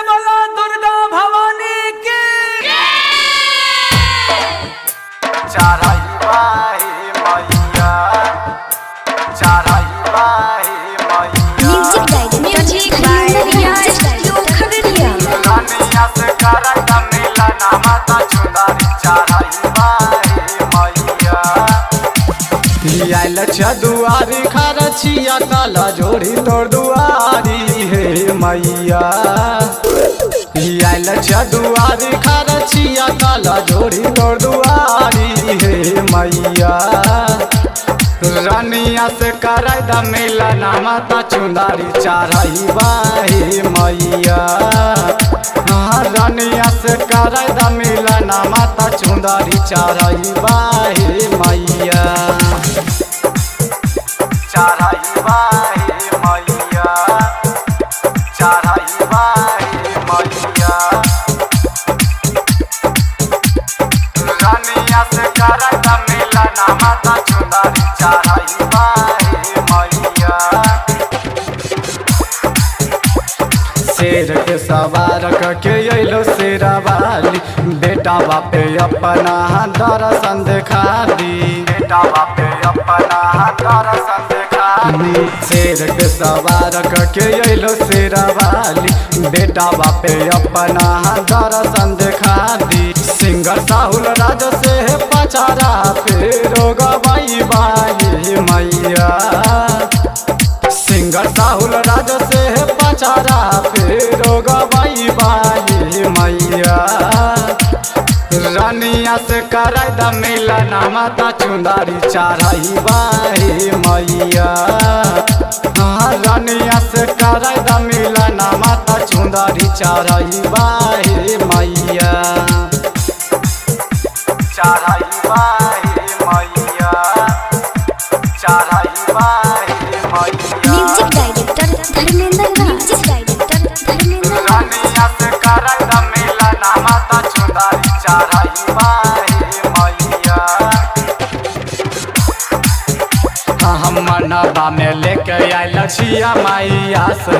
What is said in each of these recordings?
बोला दुर्गा भवानी की। चढ़ाई बाई मैया, चढ़ाई बाई रानिया से करत मिलन माता चुंदरी चढ़ाई बाई मैया। आइल दुआरी खरछिया काला जोड़ी तोर दुआरी हे मैया। आइल दुआरी खरछिया काला जोड़ी तोर दुआरी हे मैया। रानिया से कराई द मिलन माता चुंदरी चढ़ाई बाई मैया। रानिया से कराई द मिलन माता चुंदरी चढ़ाई बाई मैया, चढ़ाई बाई मैया, चढ़ाई बाई मैया। रानिया से कराई द मिलन माता चुंदरी चढ़ाई बाई मैया। शेर के सवार के अलो शेरा वाली बेटा बापे अपना दर्शन देखा दी, बेटा बापे अपना दर्शन देखा दी। शेर के सवार के अलो शेरा वाली बेटा बापे अपना दर्शन देखा दी। सिंगर साहुल राज से पचारा फेरो गवाई बाई मैया। सिंगर साहुल राज से पचारा फेरो गवाई बाई मैया। रानिया से कराई द मिलन माता चुंदरी चढ़ाई बाई मैया। रानिया से कराई द मिलन माता चुंदरी चढ़ाई बाई मैया, चढ़ाई बाई मैया, चढ़ाई बाई मैया। रानिया से कराई द मिलन माता चुंदरी चढ़ाई बाई मैया। हम मनबा में लेके आइल छिया मैया से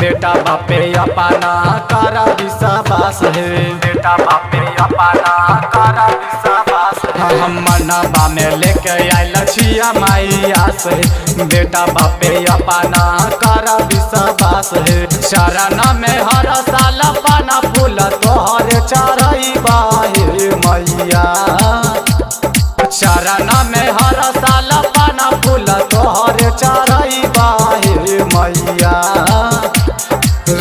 बेटा बापे अपना करा विश्वास है, बेटा बापे अपना करा विश्वास है। हम मनबा में लेके आइल छिया मैया से बेटा बापे अपना करा विश्वास है। शरण में हर साल पाना फूल तोहर चढ़ाई बाई मैया। शरण में हर साल पाना फूल तोहर चढ़ाई बाई मैया।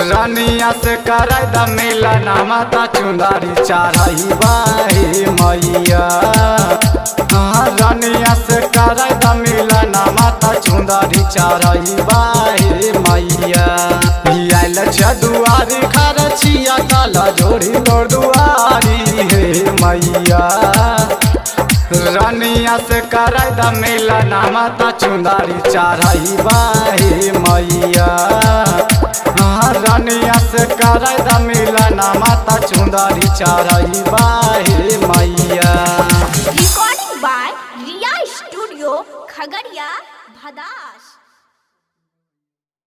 रानिया से कराई द मिलन माता चुंदरी चढ़ाई बाई मैया। रानिया से कराई द मिलन माता चुंदरी चढ़ाई बाई मैया। आइल दुआरी खरछिया काला जोड़ी तोर दुआरी हे मैया। रानिया से कराई द मिलन माता चुंदरी चढ़ाई बाई मैया। रानिया से कराई द मिलन माता चुंदरी चढ़ाई बाई मैया। Recording by Riya studio Khagaria Bhadas.